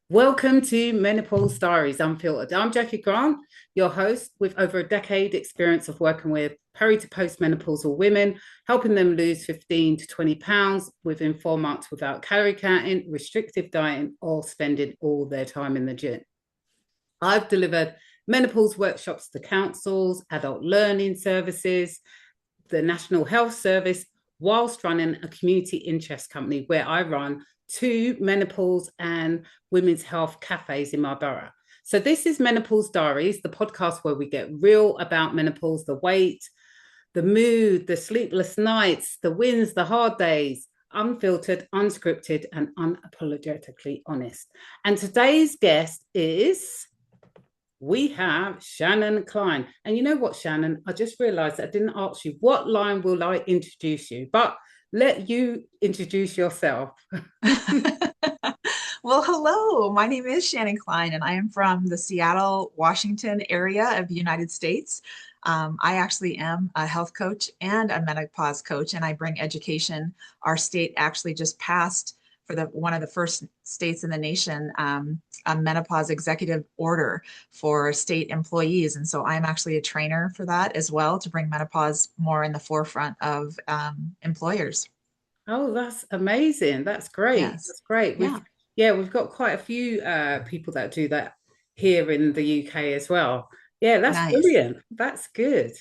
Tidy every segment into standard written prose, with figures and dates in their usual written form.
Welcome to Menopause Diaries Unfiltered. I'm Jackie Grant, your host with over a decade experience of working with peri to postmenopausal women, helping them lose 15 to 20 pounds within 4 months without calorie counting, restrictive dieting, or spending all their time in the gym. I've delivered menopause workshops to councils, adult learning services, the National Health Service, whilst running a community interest company where I run two menopause and women's health cafes in my borough. So this is Menopause Diaries, the podcast where we get real about menopause, the weight, the mood, the sleepless nights, the wins, the hard days, unfiltered, unscripted, and unapologetically honest. And today's guest is we have Shannon Klein. And you know what, Shannon? I just realized I didn't ask you what line will I introduce you, but let you introduce yourself. Well, hello. My name is Shannon Klein, and I am from the Seattle, Washington area of the United States. I actually am a health coach and a menopause coach, and I bring education. Our state actually just passed for the one of the first states in the nation, a menopause executive order for state employees. And so I'm actually a trainer for that as well to bring menopause more in the forefront of employers. Oh, that's amazing. That's great. Yes. That's great. Yeah. We've got quite a few people that do that here in the UK as well. Yeah, that's Nice. brilliant. That's good.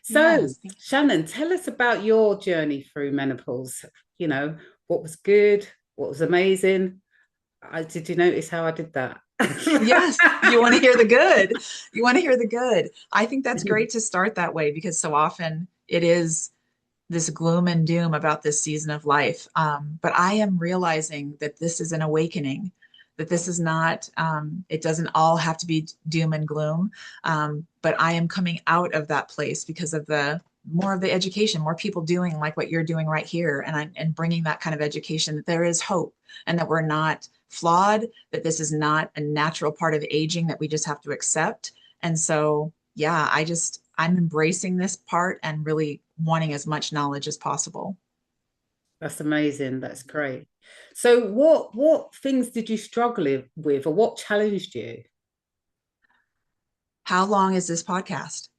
So, Yes. Shannon, tell us about your journey through menopause. You know, what was good, what was amazing. Did you notice how I did that? Yes, you want to hear the good. You want to hear the good. I think that's great to start that way because so often it is this gloom and doom about this season of life. But I am realizing that this is an awakening, that this is not, it doesn't all have to be doom and gloom. But I am coming out of that place because of the more of the education, more people doing like what you're doing right here, and bringing that kind of education that there is hope and that we're not flawed, that this is not a natural part of aging that we just have to accept. And so, yeah, I'm embracing this part and really wanting as much knowledge as possible. That's amazing. That's great. So what things did you struggle with or what challenged you? How long is this podcast?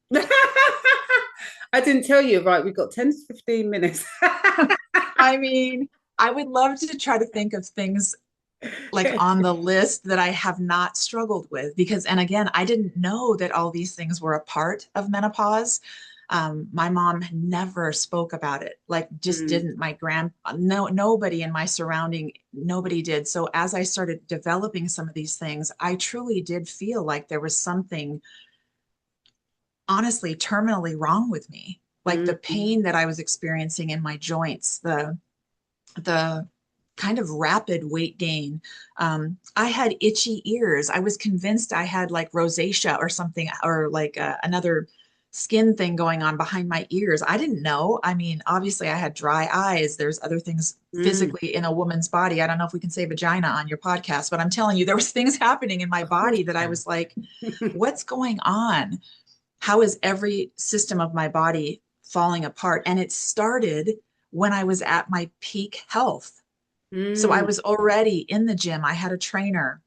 I didn't tell you, right? We've got 10 to 15 minutes. I mean, I would love to try to think of things like on the list that I have not struggled with because, and again, I didn't know that all these things were a part of menopause. My mom never spoke about it, like just Mm, didn't. My grand, no, nobody in my surrounding, nobody did. So as I started developing some of these things, I truly did feel like there was something honestly terminally wrong with me. Like the mm, pain that I was experiencing in my joints, the kind of rapid weight gain. I had itchy ears. I was convinced I had like rosacea or something, or like another skin thing going on behind my ears. I didn't know. I mean, obviously, I had dry eyes. There's other things mm. physically in a woman's body. I don't know if we can say vagina on your podcast, but I'm telling you, there was things happening in my Of course body you that I can. was like, what's going on? How is every system of my body falling apart? And it started when I was at my peak health. So I Mm, was already in the gym. I had a trainer.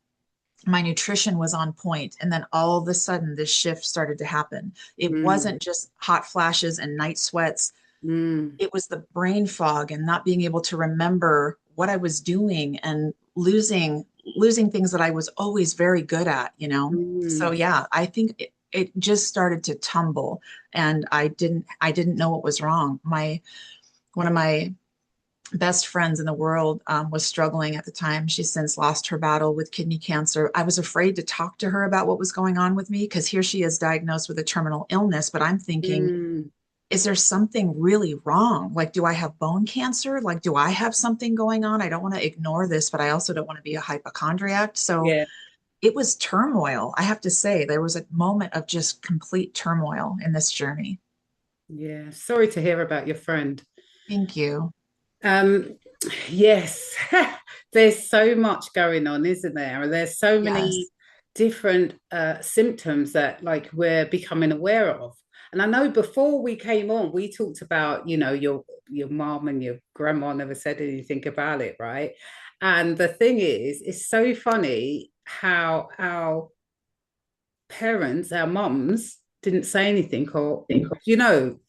My nutrition was on point. And then all of a sudden, this shift started to happen. It mm, wasn't just hot flashes and night sweats, mm, it was the brain fog and not being able to remember what I was doing and losing things that I was always very good at, you know? So mm. yeah, I think it just started to tumble and I didn't know what was wrong. My one of my best friends in the world was struggling at the time. She's since lost her battle with kidney cancer. I was afraid to talk to her about what was going on with me because here she is diagnosed with a terminal illness, but I'm thinking, Mm. is there something really wrong? Like, do I have bone cancer? Like, do I have something going on? I don't want to ignore this, but I also don't want to be a hypochondriac. So Yeah, it was turmoil. I have to say, there was a moment of just complete turmoil in this journey. yeah. Sorry to hear about your friend. Thank you. Um, yes, there's so much going on, isn't there? And there's so many Yes. different symptoms that like we're becoming aware of. And I know before we came on, we talked about, your mom and your grandma never said anything about it, right? And the thing is, it's so funny. how our parents, our mums, didn't say anything, or you know,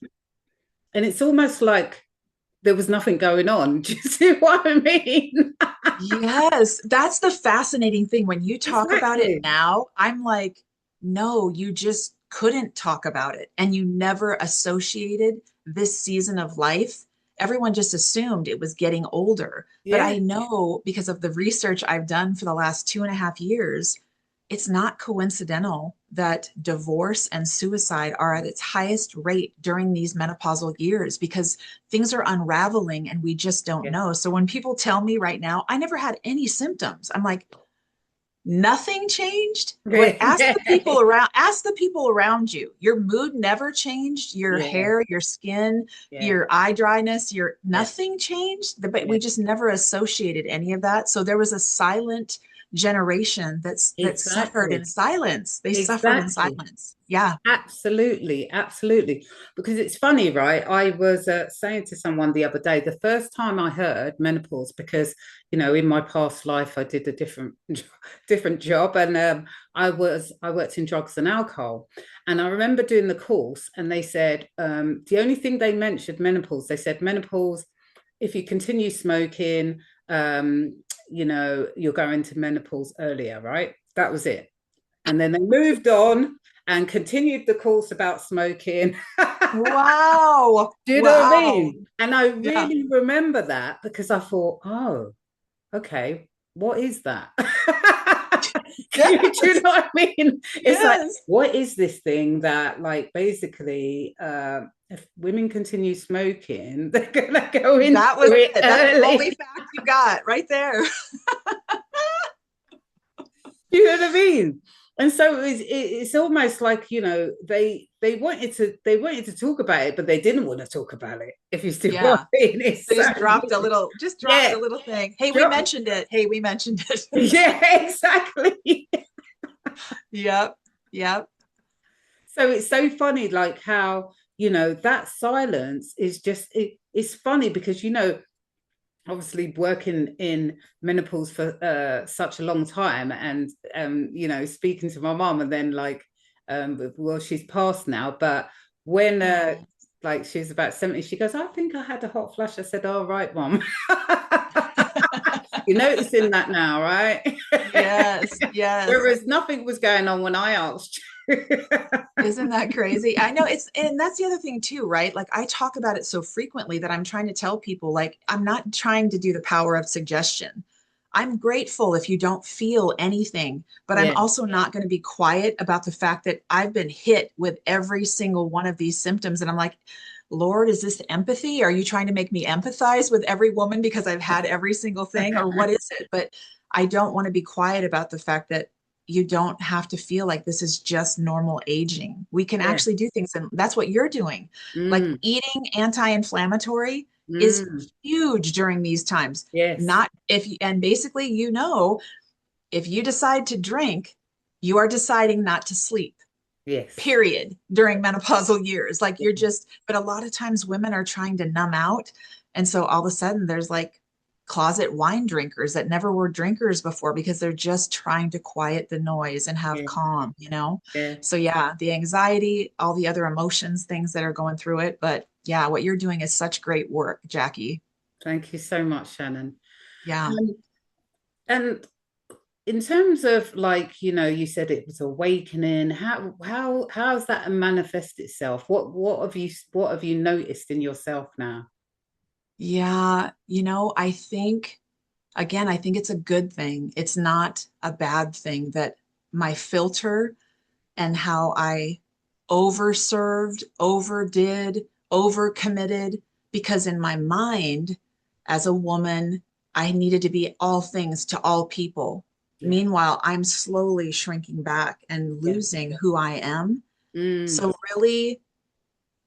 and it's almost like there was nothing going on. Do you see what I mean? Yes, that's the fascinating thing. When you talk about it Exactly. now, I'm like, no, you just couldn't talk about it. And you never associated this season of life. Everyone just assumed it was getting older. But Yeah. I know because of the research I've done for the last 2.5 years, it's not coincidental that divorce and suicide are at its highest rate during these menopausal years because things are unraveling and we just don't Yes. know. So when people tell me right now, I never had any symptoms, I'm like, nothing changed. What? Ask the people around you. Your mood never changed, your Yeah. hair, your skin, Yeah. your eye dryness, your Yeah. nothing changed, but Yeah. we just never associated any of that. So there was a silent generation that suffered in Exactly. silence. They suffered in Exactly. silence. Yeah. Absolutely, absolutely. Because it's funny, right? I was saying to someone the other day, the first time I heard menopause, because in my past life I did a different job, and I worked in drugs and alcohol, and I remember doing the course, and they said the only thing they mentioned menopause. They said menopause, if you continue smoking, you'll go into menopause earlier, right? That was it. And then they moved on and continued the course about smoking. Wow. Do you know what I Wow. mean? And I Yeah. really remember that because I thought, oh, okay, what is that? Do you Yes. know what I mean? It's like, Yes. what is this thing that, like, basically, if women continue smoking, they're gonna go into That was it it. That's the only early. fact you got right there. You know what I mean? And so it's almost like they wanted to talk about it, but they didn't want to talk about it. If you see what Yeah. I mean, it's They so just dropped yeah, a little thing. Hey, we drop, mentioned it. Hey, we mentioned it. yeah, exactly. Yep. Yep. So it's so funny, like how that silence is it's funny because obviously working in menopause for such a long time, and speaking to my mom, and then like well, she's passed now, but when Oh. like she was about 70, she goes, I think I had a hot flush. I said, all right, mom. You're noticing that now, right? Yes. Yes. Whereas nothing was going on when I asked you. Isn't that crazy? I know and that's the other thing too, right? Like I talk about it so frequently that I'm trying to tell people, like, I'm not trying to do the power of suggestion. I'm grateful if you don't feel anything, but I'm Yeah. also not going to be quiet about the fact that I've been hit with every single one of these symptoms. And I'm like, Lord, is this empathy? Are you trying to make me empathize with every woman because I've had every single thing, or what is it? But I don't want to be quiet about the fact that you don't have to feel like this is just normal aging. We can Yeah. actually do things, and that's what you're doing. Like Mm, eating anti-inflammatory is mm, huge during these times. yes. Not if and basically, if you decide to drink, you are deciding not to sleep. Yes. Period. During menopausal years, like you're just. But a lot of times, women are trying to numb out, and so all of a sudden, there's like closet wine drinkers that never were drinkers before because they're just trying to quiet the noise and have Yeah. calm. Yeah. So yeah, the anxiety, all the other emotions, things that are going through it. But yeah, what you're doing is such great work, Jackie. Thank you so much, Shannon. Yeah. Um, and in terms of, like, you said it was awakening. How's that manifest itself? What have you noticed in yourself now? Yeah. I think, again, I think it's a good thing. It's not a bad thing that my filter and how I overserved, overdid, overcommitted, because in my mind, as a woman, I needed to be all things to all people. Yeah. Meanwhile, I'm slowly shrinking back and Yeah. losing who I am. Mm, So, really,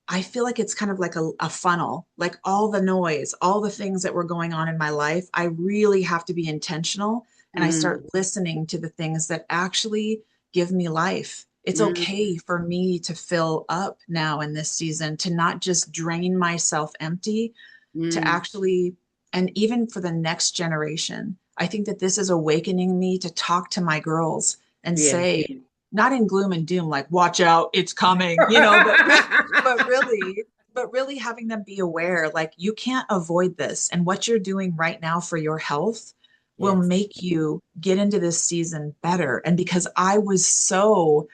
I feel like it's kind of like a funnel, like all the noise, all the things that were going on in my life. I really have to be intentional and I start mm, listening to the things that actually give me life. It's mm, okay for me to fill up now in this season, to not just drain myself empty, to mm, actually, and even for the next generation, I think that this is awakening me to talk to my girls and Yeah. say, not in gloom and doom, like, watch out, it's coming, but really, but really having them be aware, like, you can't avoid this. And what you're doing right now for your health will Yes. make you get into this season better. And because I was so,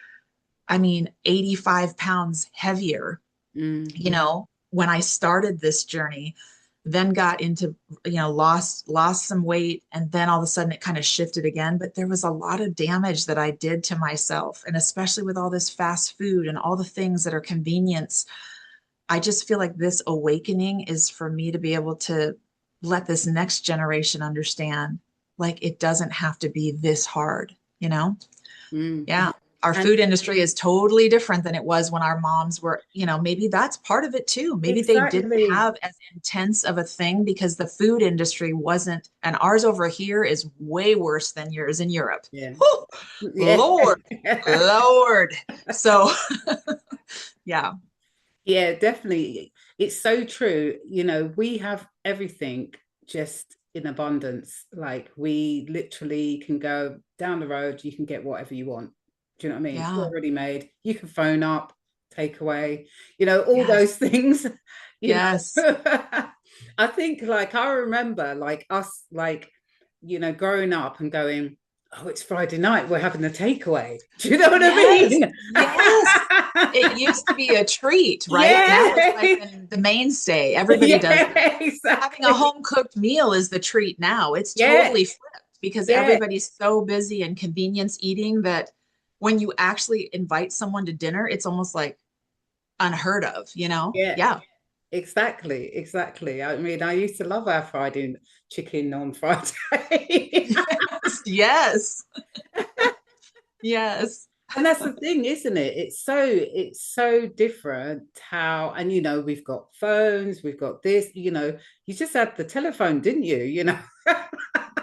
85 pounds heavier, Mm. when I started this journey, then got into, lost some weight, and then all of a sudden it kind of shifted again. But there was a lot of damage that I did to myself. And especially with all this fast food and all the things that are convenience, I just feel like this awakening is for me to be able to let this next generation understand, like, it doesn't have to be this hard, you know? Mm. Yeah. Our And food industry is totally different than it was when our moms were, maybe that's part of it too. Maybe they didn't exactly. have as intense of a thing because the food industry wasn't, and ours over here is way worse than yours in Europe. Yeah. Whew, Yeah. Lord, Lord. So, yeah, Yeah, definitely. It's so true. We have everything just in abundance. Like we literally can go down the road, you can get whatever you want. Do you know what I mean? It's yeah, already made. You can phone up, take away, all yes, those things, you yes, know. I think like I remember like us like, growing up and going, oh, it's Friday night, we're having a takeaway. Do you know what I yes, mean? yes. It used to be a treat, right? Now it's like Yeah. the mainstay. Everybody does Yeah, it. Having a exactly. home cooked meal is the treat now. It's Yeah, totally flipped because yeah, everybody's so busy and convenience eating that when you actually invite someone to dinner, it's almost like unheard of, you know? yeah, Yeah. exactly, exactly. I mean, I used to love our fried chicken on Friday. Yes. Yes. And that's the thing, isn't it? It's so different how, and we've got phones, we've got this, you just had the telephone, didn't you?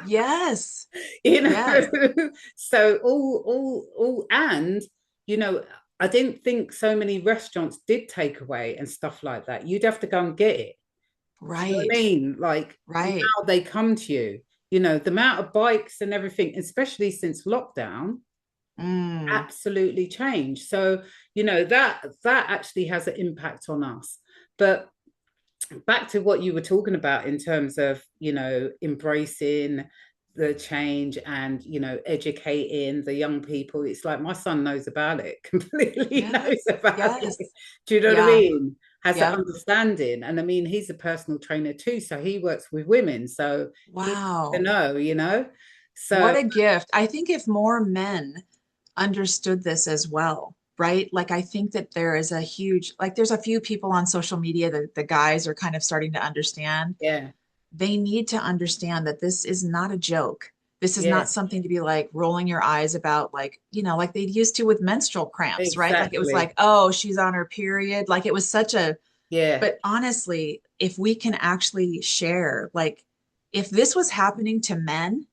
Yes. you know Yes. so and you know I didn't think so many restaurants did take away and stuff like that. You'd have to go and get it. Do you know what I Right. mean? Like Right. now they come to you. The amount of bikes and everything, especially since lockdown, Mm. absolutely changed. So that actually has an impact on us. But back to what you were talking about in terms of embracing the change and educating the young people. It's like my son knows about it, completely knows Yes. about Yes. it. Do you know what I Yeah. mean? Has an Yep. understanding. And I mean, he's a personal trainer too, so he works with women, so he needs to Wow. know. What So a gift. I think if more men understood this as well, right? Like, I think that there is a huge, like, there's a few people on social media that the guys are kind of starting to understand. yeah, They need to understand that this is not a joke. This is yeah, not something to be like rolling your eyes about, like, like they used to with menstrual cramps, right? Like, it was exactly. like, oh, she's on her period. Like, it was such a, Yeah, but honestly, if we can actually share, like, if this was happening to men,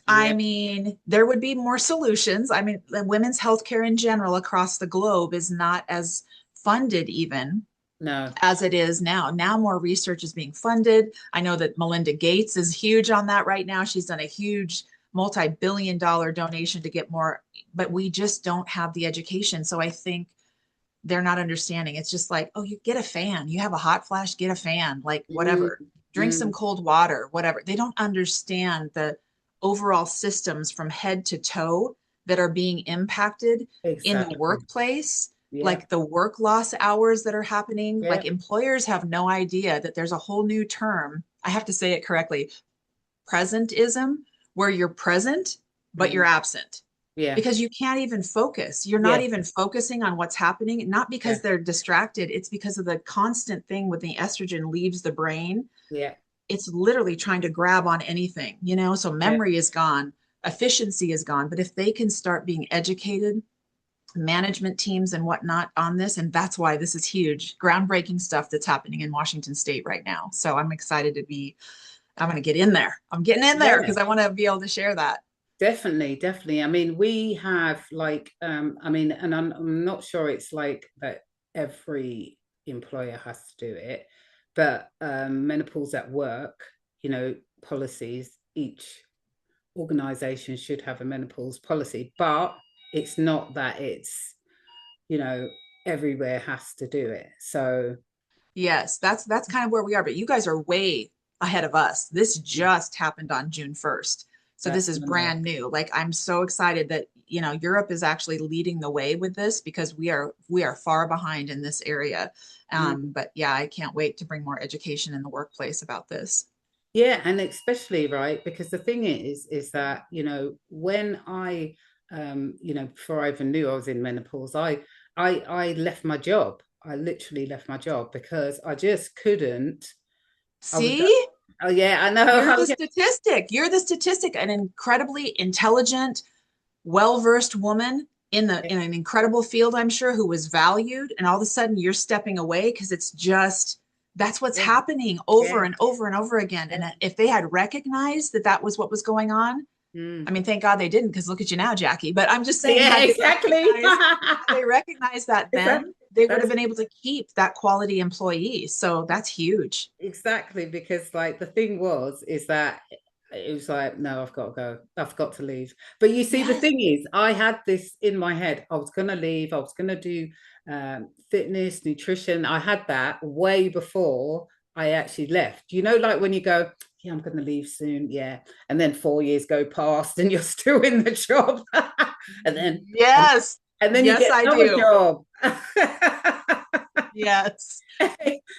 yeah, there would be more solutions. Women's healthcare in general across the globe is not as funded even no, as it is now. Now more research is being funded. I know that Melinda Gates is huge on that right now. She's done a huge multi-billion dollar donation to get more, but we just don't have the education. So I think they're not understanding. It's just like, oh, you get a fan. You have a hot flash, get a fan, like mm, whatever. Drink some mm, cold water, whatever. They don't understand the overall systems from head to toe that are being impacted in the exactly. workplace, Yeah, like the work loss hours that are happening. yeah, Like, employers have no idea that there's a whole new term. I have to say it correctly, presentism, where you're present, but you're mm, absent yeah, because you can't even focus. You're not yeah, even focusing on what's happening, not yeah, because they're distracted. It's because of the constant thing when the estrogen leaves the brain. yeah, It's literally trying to grab on anything, So yeah. memory is gone, efficiency is gone. But if they can start being educated, management teams and whatnot on this, and that's why this is huge, groundbreaking stuff that's happening in Washington State right now. So I'm excited to be, I'm going to get in there. I'm getting in there Yeah, because I want to be able to share that. definitely, definitely. I mean, we have like, I mean, and I'm not sure it's like that every employer has to do it, but menopause at work, you know, policies. Each organization should have a menopause policy, but it's not that it's, you know, everywhere has to do it. So Yes, that's kind of where we are, but you guys are way ahead of us. This just happened on June 1st. So this that's is brand new. Like I'm so excited that, Europe is actually leading the way with this because we are far behind in this area. But yeah, I can't wait to bring more education in the workplace about this. yeah, and especially right because the thing is that when I before I even knew I was in menopause, I left my job. I literally left my job because I just couldn't. I was See? oh yeah, I You're know. the statistic. You're the statistic, an incredibly intelligent, well-versed woman in an incredible field, I'm sure, who was valued, and all of a sudden you're stepping away because it's just that's what's Yeah, happening over yeah, and over and over again. And yeah. if they had recognized that that was what was going on, I Mm. mean, thank God they didn't, because look at you now, Jackie. But I'm just saying, Yeah, exactly. had they recognized that Exactly. then, they would have That's been able to keep that quality employee. So that's huge. exactly because like the thing was is that it was like no, I've got to go, I've got to leave. But you see, the Yes. thing is I had this in my head, I was going to leave, I was going to do fitness, nutrition. I had that way before I actually left, like when you go, yeah, I'm going to leave soon, yeah, and then 4 years go past and you're still in the job. and then and, Yes. and then you Yes, get I another do. job. Yes.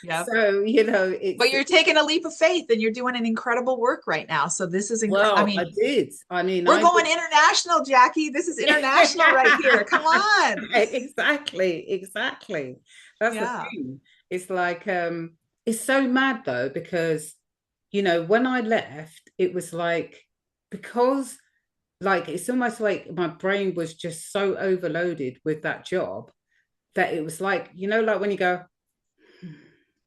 Yep. So it's But you're taking a leap of faith and you're doing an incredible work right now. So this is I well, I mean, did. I mean, we're I going did. international, Jackie. This is international right here. Come on. Exactly, exactly. That's the Yeah. thing. It's like it's so mad though because when I left, it was like because like it's almost like my brain was just so overloaded with that job that it was like like when you go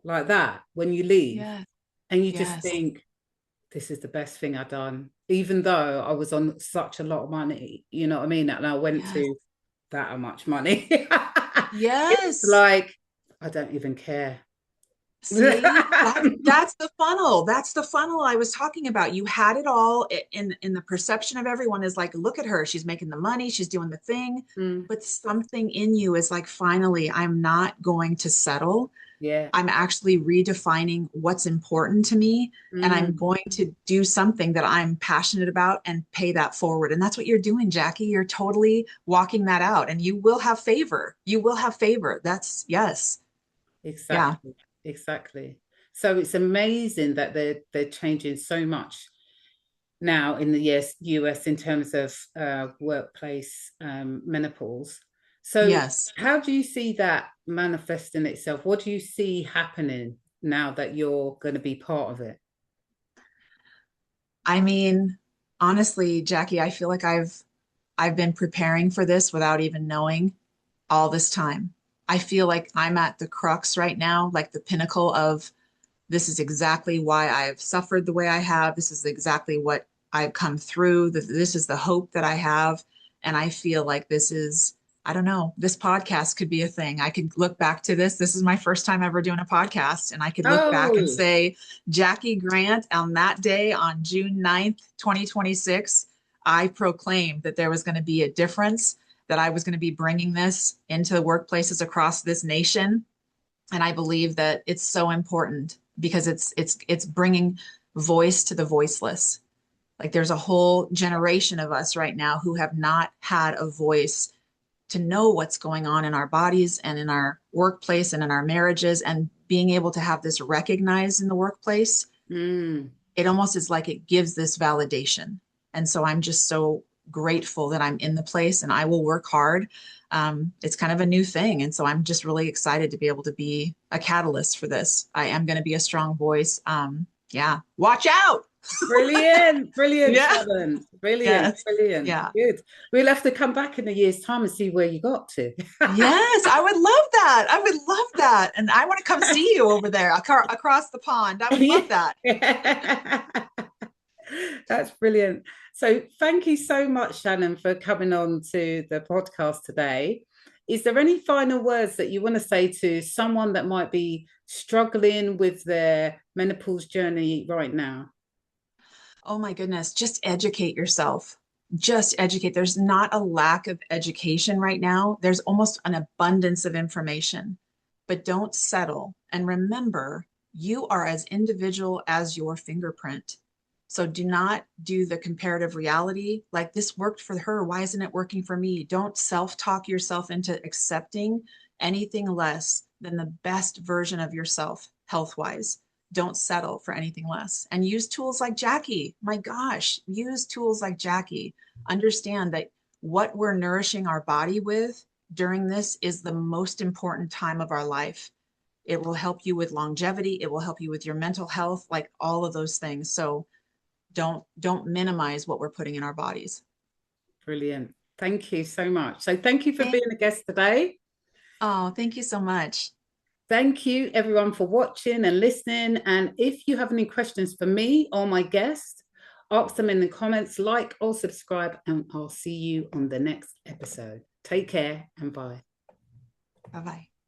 like that when you leave Yes. and you just Yes. think this is the best thing I've done, even though I was on such a lot of money, you know what I mean? And I went Yes. to that much money. It's Yes. like, I don't even care. See, that's the funnel. That's the funnel I was talking about. You had it all in the perception of everyone is like, look at her. She's making the money, she's doing the thing. Mm, But something in you is like, finally, I'm not going to settle. yeah. I'm actually redefining what's important to me, and I'm Mm, going to do something that I'm passionate about and pay that forward. And that's what you're doing, Jackie. You're totally walking that out, and you will have favor. You will have favor. That's yes. Yeah. exactly. Exactly. So it's amazing that they're changing so much now in the US in terms of workplace menopause. So, Yes. how do you see that manifesting itself? What do you see happening now that you're going to be part of it? I mean, honestly, Jackie, I feel like I've been preparing for this without even knowing all this time. I feel like I'm at the crux right now, like the pinnacle of this is exactly why I've suffered the way I have. This is exactly what I've come through. This is the hope that I have. And I feel like this is, I don't know, this podcast could be a thing. I could look back to this. This is my first time ever doing a podcast. And I could look back and Oh, say, Jackie Grant, on that day, on June 9th, 2026, I proclaimed that there was going to be a difference, that I was going to be bringing this into the workplaces across this nation. And I believe that it's so important because it's bringing voice to the voiceless. Like there's a whole generation of us right now who have not had a voice to know what's going on in our bodies and in our workplace and in our marriages, and being able to have this recognized in the workplace, mm, it almost is like it gives this validation. And so I'm just so grateful that I'm in the place, and I will work hard. It's kind of a new thing. And so I'm just really excited to be able to be a catalyst for this. I am going to be a strong voice. Yeah. Watch out. brilliant, brilliant, Yeah. Shannon. Brilliant, Yes. brilliant. Yeah. Good. We'll have to come back in a year's time and see where you got to. Yes. I would love that. I would love that. And I want to come see you over there across the pond. I would love that. Yeah. That's brilliant. So, thank you so much, Shannon, for coming on to the podcast today. Is there any final words that you want to say to someone that might be struggling with their menopause journey right now? Oh my goodness, just educate yourself. Just educate. There's not a lack of education right now. There's almost an abundance of information, but don't settle. And remember, you are as individual as your fingerprint. So do not do the comparative reality like this worked for her. Why isn't it working for me? Don't self talk yourself into accepting anything less than the best version of yourself health wise. Don't settle for anything less and use tools like Jackie. My gosh, use tools like Jackie. Understand that what we're nourishing our body with during this is the most important time of our life. It will help you with longevity. It will help you with your mental health, like all of those things. So don't minimize what we're putting in our bodies. Brilliant. Thank you so much. So thank you for Thank, being a guest today. oh, thank you so much. Thank you, everyone, for watching and listening. And if you have any questions for me or my guest, ask them in the comments, like or subscribe, and I'll see you on the next episode. Take care and bye. Bye bye.